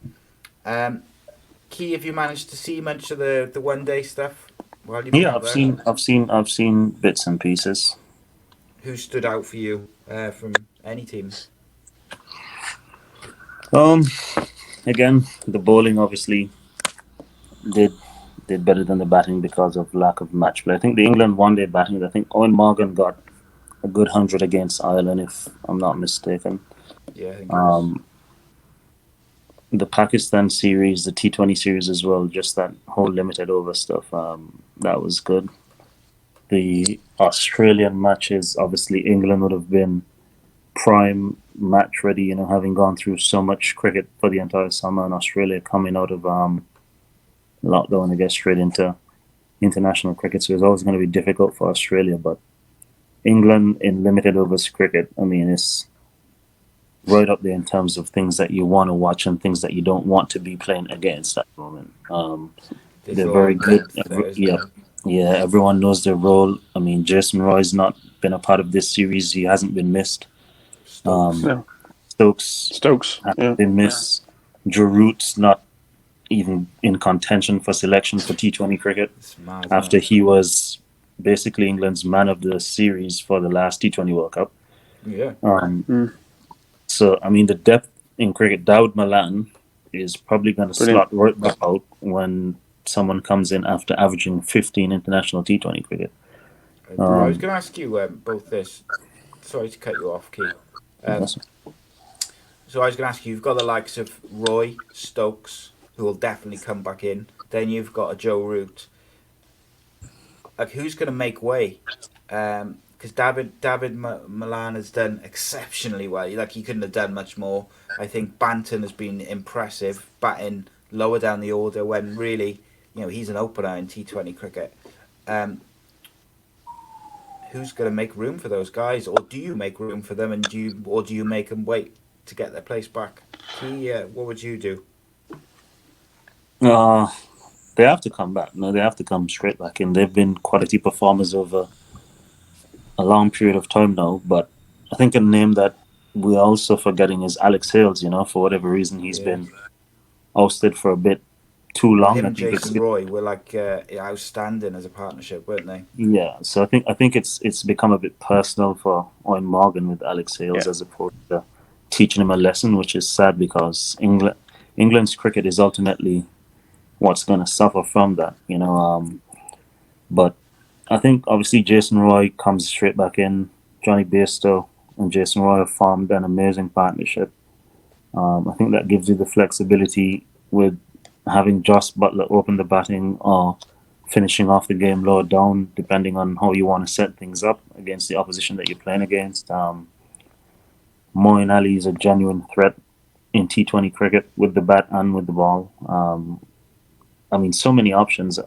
Key, have you managed to see much of the one-day stuff? I've seen bits and pieces. Who stood out for you from any team? Again, the bowling obviously did better than the batting because of lack of match play. I think the England one-day batting, I think Owen Morgan got a good 100 against Ireland, if I'm not mistaken. Yeah, I think the Pakistan series, the T20 series as well, just that whole limited over stuff, that was good. The Australian matches, obviously England would have been prime match ready, having gone through so much cricket for the entire summer, and Australia coming out of lockdown to get straight into international cricket. So it's always going to be difficult for Australia. But England in limited overs cricket, I mean, it's right up there in terms of things that you want to watch and things that you don't want to be playing against at the moment. There's They're a lot very of good. depth there, isn't Yeah, there? yeah. Everyone knows their role. I mean, Jason Roy's not been a part of this series. He hasn't been missed. Stokes. No. Stokes Stokes. hasn't Yeah. been missed. Drew Root's not even in contention for selection for T20 cricket It's mad. isn't after it? he was basically England's man of the series for the last T20 World Cup. Yeah. So, I mean, the depth in cricket, Dawood Malan is probably going to Brilliant. slot right back out when someone comes in after averaging 15 international T20 cricket. I was going to ask you both this. Sorry to cut you off, Keith. That's- So I was going to ask you, you've got the likes of Roy, Stokes, who will definitely come back in. Then you've got a Joe Root. Like, who's going to make way? Because David Malan has done exceptionally well. Like, he couldn't have done much more. I think Banton has been impressive, batting lower down the order when really, he's an opener in T20 cricket. Who's going to make room for those guys, or do you make room for them, and do you make them wait to get their place back? Key, what would you do? They have to come back. No, they have to come straight back in. They've been quality performers over a long period of time now. But I think a name that we're also forgetting is Alex Hales. For whatever reason, he's been ousted for a bit too long. Him I and think Jason Roy were like outstanding as a partnership, weren't they? Yeah, so I think it's become a bit personal for Owen Morgan with Alex Hales as opposed to teaching him a lesson, which is sad because England's cricket is ultimately what's going to suffer from that, But I think obviously Jason Roy comes straight back in. Johnny Bairstow and Jason Roy have formed an amazing partnership. I think that gives you the flexibility with having Joss Butler open the batting or finishing off the game lower down, depending on how you want to set things up against the opposition that you're playing against. Moeen Ali is a genuine threat in T20 cricket with the bat and with the ball. I mean, so many options.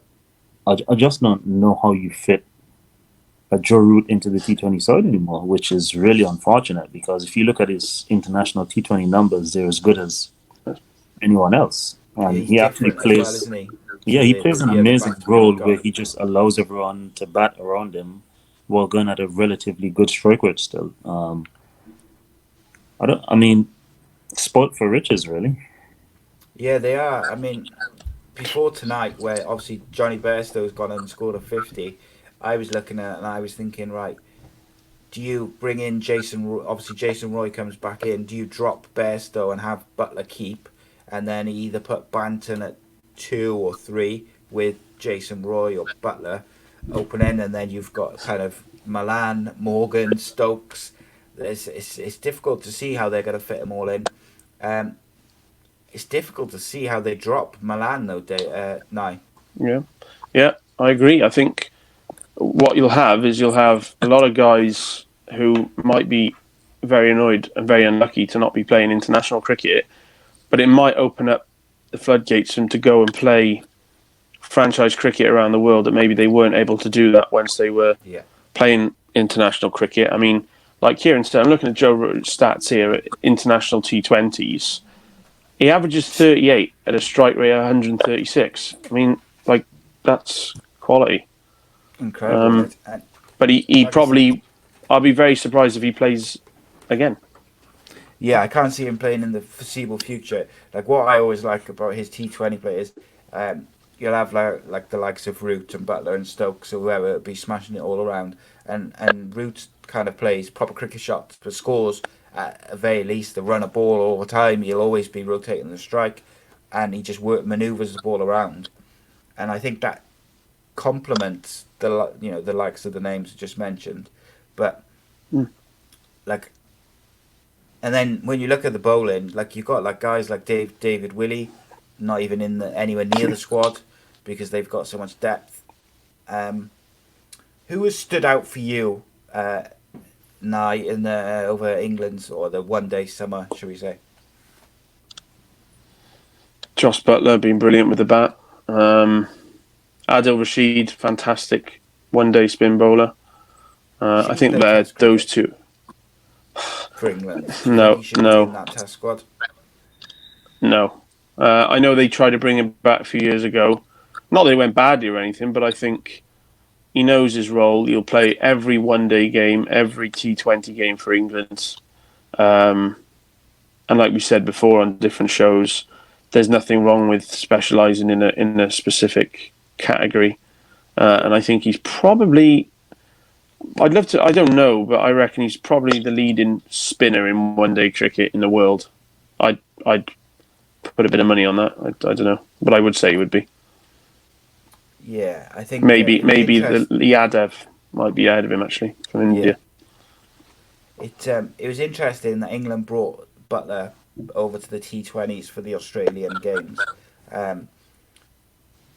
I just don't know how you fit a Joe Root into the T20 side anymore, which is really unfortunate because if you look at his international T20 numbers, they're as good as anyone else. And He's he actually different as well, plays. isn't he? Yeah, he plays an amazing batsmen role we've got. where he just allows everyone to bat around him while going at a relatively good strike rate still. I mean, sport for riches, really. Yeah, they are. I mean, before tonight, where obviously Johnny Bairstow's gone and scored a 50, I was looking at it and I was thinking, right, do you bring in Jason Roy? Obviously, Jason Roy comes back in. Do you drop Bairstow and have Butler keep? And then either put Banton at 2 or 3 with Jason Roy or Butler open end, and then you've got kind of Malan, Morgan, Stokes. It's difficult to see how they're going to fit them all in. It's difficult to see how they drop Malan though. Nye. Yeah, I agree. I think what you'll have a lot of guys who might be very annoyed and very unlucky to not be playing international cricket, but it might open up the floodgates for them to go and play franchise cricket around the world that maybe they weren't able to do that once they were playing international cricket. I mean, like Kieran said, I'm looking at Joe Root's stats here at international T20s. He averages 38 at a strike rate of 136. I mean, like, that's quality. Incredible. But he probably, I'll be very surprised if he plays again. Yeah, I can't see him playing in the foreseeable future. Like, what I always like about his T20 players, you'll have like the likes of Root and Butler and Stokes or whoever be smashing it all around. And Root kind of plays proper cricket shots, but scores at the very least the run a ball all the time. He'll always be rotating the strike, and he just manoeuvres the ball around. And I think that complements the likes of the names I just mentioned. But like, and then when you look at the bowling, like you've got like guys like David Willey, not even anywhere near the squad because they've got so much depth. Who has stood out for you, Nye, in over England's or the one-day summer, shall we say? Joss Butler being brilliant with the bat. Adil Rashid, fantastic one-day spin bowler. I think that those two. For England. No, he should be in that test squad. No. I know they tried to bring him back a few years ago. Not that it went badly or anything, but I think he knows his role. He'll play every one-day game, every T20 game for England. And like we said before on different shows, there's nothing wrong with specialising in a specific category. And I think he's probably... I'd love to... I don't know, but I reckon he's probably the leading spinner in one-day cricket in the world. I'd put a bit of money on that. I don't know, but I would say he would be. Yeah, I think maybe the Yadav might be ahead of him actually from India. It was interesting that England brought Buttler over to the T20s for the Australian games, and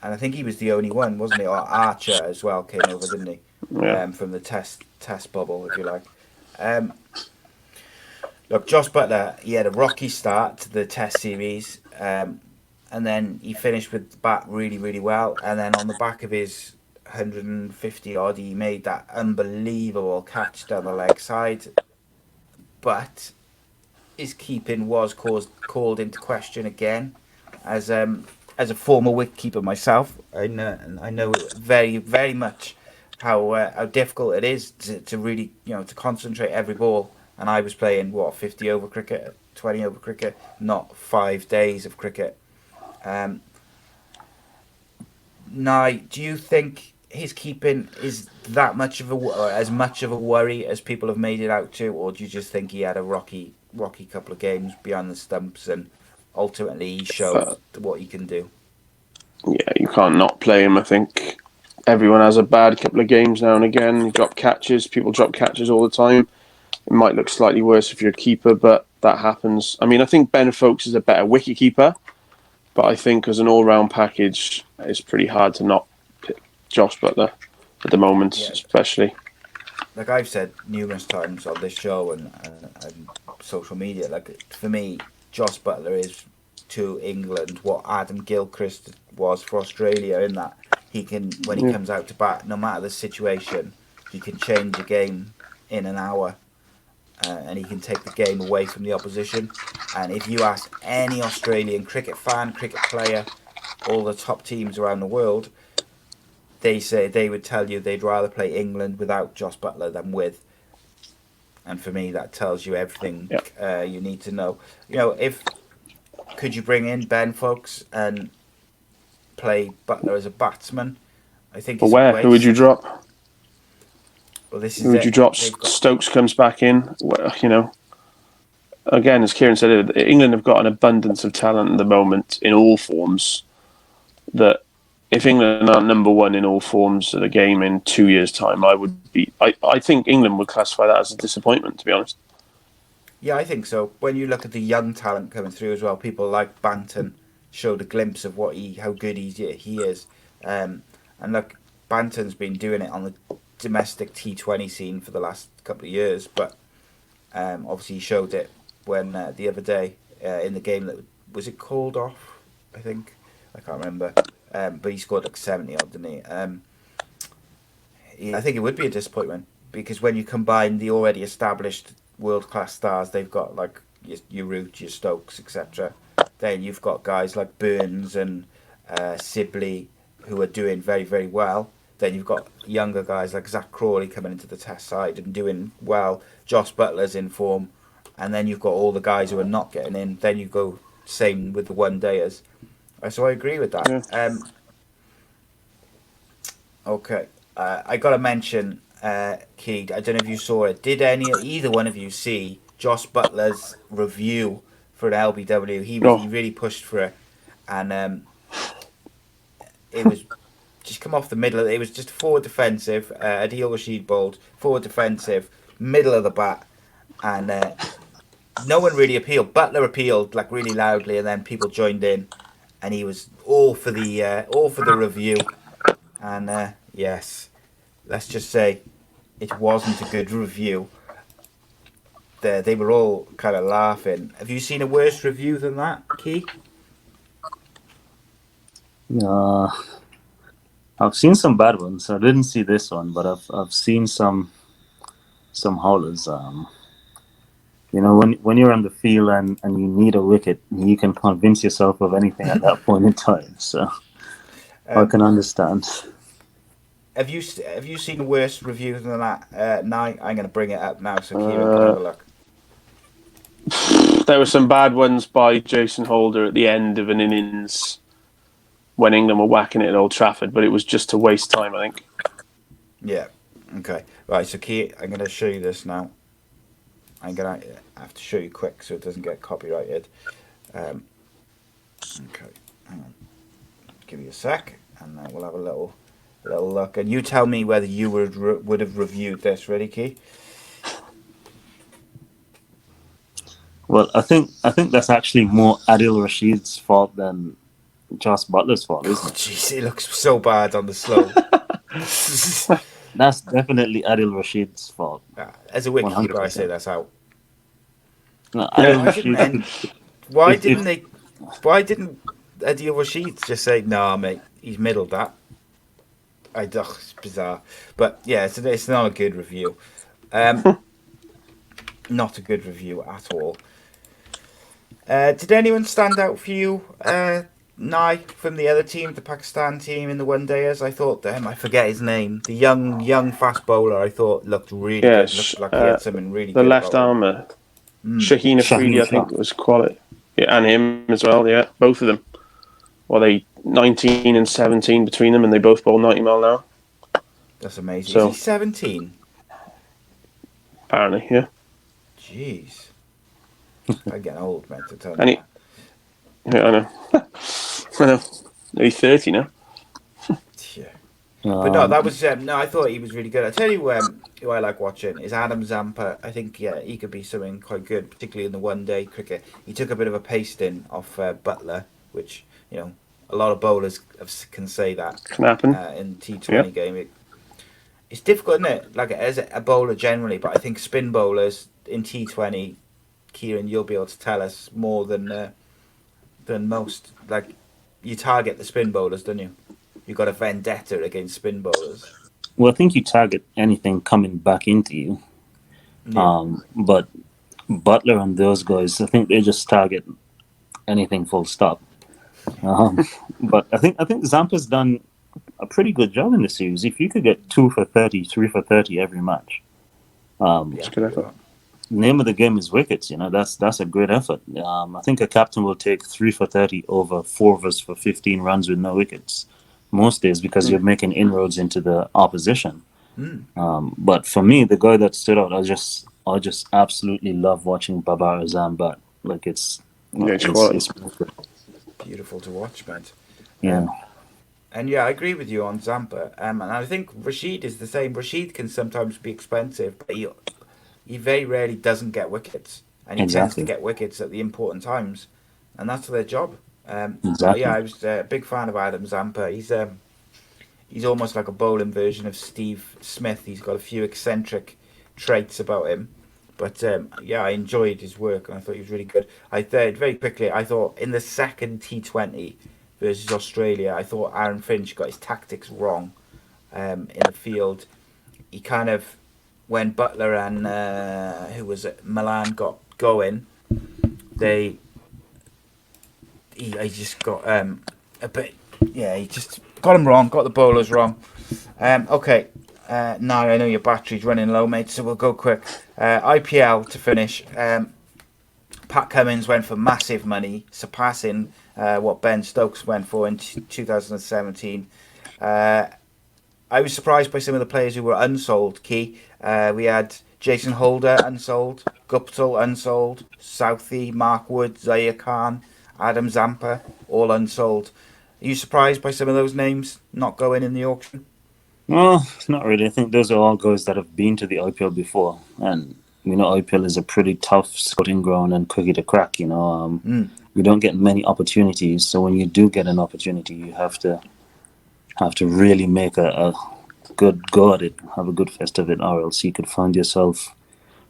I think he was the only one, wasn't he? Or Archer as well came over, didn't he? Yeah. From the test bubble, if you like. Look, Jos Buttler, he had a rocky start to the Test series, and then he finished with the bat really, really well. And then on the back of his 150 odd, he made that unbelievable catch down the leg side. But his keeping was called into question again. As a former wicketkeeper myself, I know very, very much how difficult it is to really to concentrate every ball. And I was playing 50 over cricket, 20 over cricket, not 5 days of cricket. Now, do you think his keeping is that much of as much of a worry as people have made it out to, or do you just think he had a rocky couple of games beyond the stumps and ultimately he showed what he can do? Yeah, you can't not play him. I think everyone has a bad couple of games now and again. You drop catches. People drop catches all the time. It might look slightly worse if you're a keeper, but that happens. I mean, I think Ben Foakes is a better wicket keeper, but I think as an all-round package, it's pretty hard to not pick Jos Buttler at the moment, especially. Like I've said numerous times on this show and social media, like for me, Jos Buttler is to England what Adam Gilchrist was for Australia, in that he can, when he comes out to bat, no matter the situation, he can change a game in an hour. And he can take the game away from the opposition. And if you ask any Australian cricket fan, cricket player, all the top teams around the world, they would tell you they'd rather play England without Jos Buttler than with. And for me, that tells you everything you need to know. Could you bring in Ben Foakes and play Buttler as a batsman? I think. But where? Who would you drop? Well, this is Who would you drop? Stokes comes back in. Well, again, as Kieran said, England have got an abundance of talent at the moment in all forms. That if England are number one in all forms of the game in 2 years' time, I think England would classify that as a disappointment, to be honest. Yeah, I think so. When you look at the young talent coming through as well, people like Banton showed a glimpse of how good he is. And look, Banton's been doing it on the domestic T20 scene for the last couple of years, but obviously he showed it when the other day in the game that was it called off, I think, I can't remember, but he scored like 70 odd, didn't he? I think it would be a disappointment because when you combine the already established world-class stars they've got, like your Root, your Stokes, etc., then you've got guys like Burns and Sibley who are doing very, very well. Then you've got younger guys like Zach Crawley coming into the Test side and doing well. Jos Buttler's in form. And then you've got all the guys who are not getting in. Then you go same with the one-dayers. So I agree with that. Yeah. Okay. I got to mention, Keed, I don't know if you saw it. Did either one of you see Jos Buttler's review for an LBW? He really pushed for it. And it was... just come off the middle. It was just forward defensive. Adil Rashid bowled forward defensive, middle of the bat, and no one really appealed. Buttler appealed like really loudly, and then people joined in, and he was all for the review. And yes, let's just say it wasn't a good review. They were all kind of laughing. Have you seen a worse review than that, Key? Uh, I've seen some bad ones. I didn't see this one, but I've seen some howlers. When you're on the field and you need a wicket, you can convince yourself of anything at that point in time. So I can understand. Have you seen worse reviews than that? Now I'm going to bring it up now so Kieran can have a look. There were some bad ones by Jason Holder at the end of an innings when England were whacking it at Old Trafford, but it was just to waste time, I think. Yeah. Okay. Right. So, I'm going to show you this now. I'm going to have to show you quick so it doesn't get copyrighted. Okay. Hang on. Give me a sec, and then we'll have a little look. And you tell me whether you would have reviewed this. Ready, Key? Well, I think that's actually more Adil Rashid's fault than Josh Butler's fault, isn't it? Jeez, it looks so bad on the slow. That's definitely Adil Rashid's fault. As a wicketkeeper, 100%. I say that's out. No, Yeah. Adil Rashid. Why didn't Adil Rashid just say, "Nah, mate, he's middled that"? It's bizarre, but yeah, it's not a good review. Not a good review at all. Did anyone stand out for you, Nye, from the other team, the Pakistan team in the one dayers? I thought I forget his name, the young fast bowler. I thought looked really good. Looked like he had something really the good. left about him. armour, Shaheen Afridi, I think was quality. Yeah, and him as well. Yeah, both of them. Well, they 19 and 17 between them, and they both bowl 90 mile an hour. That's amazing. So- Is he 17? Apparently, yeah. Jeez. I'm getting old, man, to tell And you. Yeah, I know. I know. Nearly 30 now. Yeah. But no, that was no. I thought he was really good. I tell you, who I like watching is Adam Zampa. I think he could be something quite good, particularly in the one-day cricket. He took a bit of a pasting off Butler, which a lot of bowlers can say that Can happen. in T20 game. It's difficult, isn't it? Like as a bowler generally, but I think spin bowlers in T20, Kieran, you'll be able to tell us more than most. Like you target the spin bowlers, don't you? You've got a vendetta against spin bowlers. Well, I think you target anything coming back into you. Yeah. But Butler and those guys, I think they just target anything full stop. But I think Zampa's done a pretty good job in the series. If you could get 2 for 30, 3 for 30 every match, It's good effort. name of the game is wickets. That's a great effort. I think a captain will take 3 for 30 over 4 of us for 15 runs with no wickets most days because you're making inroads into the opposition. But for me, the guy that stood out, I just absolutely love watching Babar Azam bat. Like it's quality. Beautiful to watch, man. Yeah. And yeah, I agree with you on Zampa. And I think Rashid is the same. Rashid can sometimes be expensive, but he very rarely doesn't get wickets. And he tends to get wickets at the important times. And that's their job. Exactly. Yeah, I was a big fan of Adam Zampa. He's almost like a bowling version of Steve Smith. He's got a few eccentric traits about him. But yeah, I enjoyed his work and I thought he was really good. I thought in the second T20 versus Australia, I thought Aaron Finch got his tactics wrong in the field. He kind of, when Butler and Milan got going, he just got a bit. Yeah, he just got him wrong. Got the bowlers wrong. Okay. Now I know your battery's running low, mate, so we'll go quick. IPL to finish. Pat Cummins went for massive money, surpassing what Ben Stokes went for in 2017. I was surprised by some of the players who were unsold. Key, we had Jason Holder unsold, Guptill unsold, Southey, Mark Wood, Zaire Khan, Adam Zampa, all unsold. Are you surprised by some of those names not going in the auction? Well, not really. I think those are all guys that have been to the IPL before, and IPL is a pretty tough scouting ground and cookie to crack. You don't get many opportunities, so when you do get an opportunity, you have to really make a good go at it, have a good fest of it, or else you could find yourself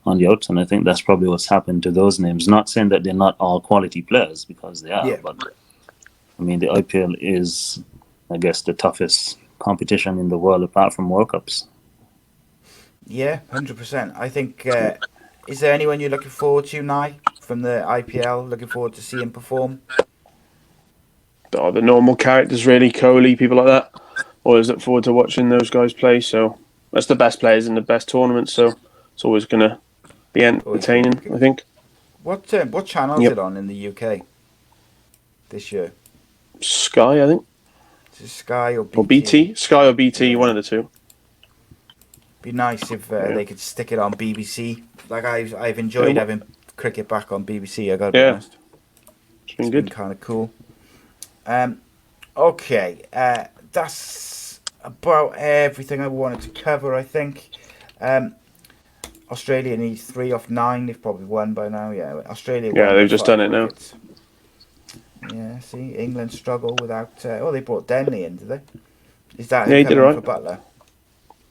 on the outs. And I think that's probably what's happened to those names. Not saying that they're not all quality players, because they are, Yeah. but I mean, the IPL is, I guess, the toughest competition in the world apart from World Cups. Yeah, 100%. I think. Is there anyone you're looking forward to, Nye, from the IPL? Looking forward to seeing perform? The normal characters, really, Kohli, people like that. Always look forward to watching those guys play. So that's the best players in the best tournaments. So it's always going to be entertaining, I think. What channel is it on in the UK this year? Sky, I think. Is it Sky or BT? Or BT? Sky or BT, Yeah. one of the two. Be nice if they could stick it on BBC. Like I've enjoyed having cricket back on BBC. I got to be honest. It's been kind of cool. Okay, that's about everything I wanted to cover. I think Australia needs 3 off 9. They've probably won by now. Yeah, Australia. Yeah, they've just done it now. Yeah, see, England struggle without. They brought Denley in, did they? Is that he did all right for Butler?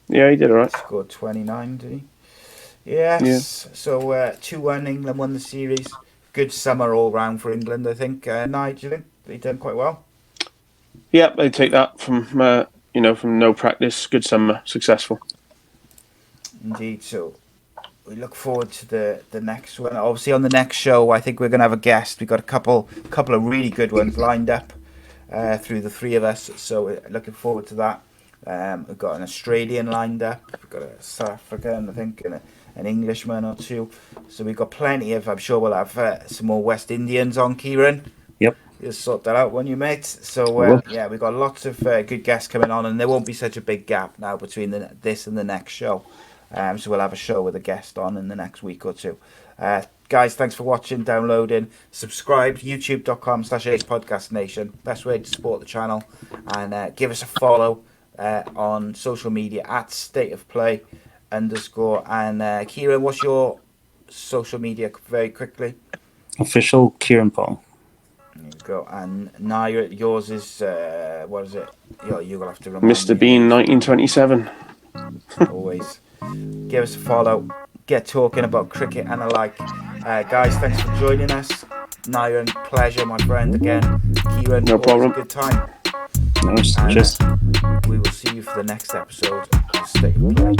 Yeah, he did all right. Scored 29, did he? Yes. Yeah. So 2-1, England won the series. Good summer all round for England, I think. Nigel, do you think they done quite well? Yeah, they take that from from no practice. Good summer, successful. Indeed. So we look forward to the next one. Obviously, on the next show, I think we're going to have a guest. We've got a couple of really good ones lined up through the 3 of us. So we're looking forward to that. We've got an Australian lined up. We've got a South African, I think, and an Englishman or 2. So we've got plenty of. I'm sure we'll have some more West Indians on, Kieran. Yep. You'll sort that out, won't you, mate? So yeah, we've got lots of good guests coming on, and there won't be such a big gap now between this and the next show. So we'll have a show with a guest on in the next week or 2. Guys, thanks for watching, downloading, subscribe, youtube.com/Ace Podcast Nation. Best way to support the channel. And give us a follow on social media at @stateofplay_. And Kieran, what's your social media very quickly? Official Kieran Paul. There you go. And Naya, yours is, what is it? You'll have to remember. Mr. Bean 1927. Always. Give us a follow. Get talking about cricket and the like. Guys, thanks for joining us. Naya, pleasure, my friend, again. Kieran, no problem. Good time. No, just. We will see you for the next episode of State of Play.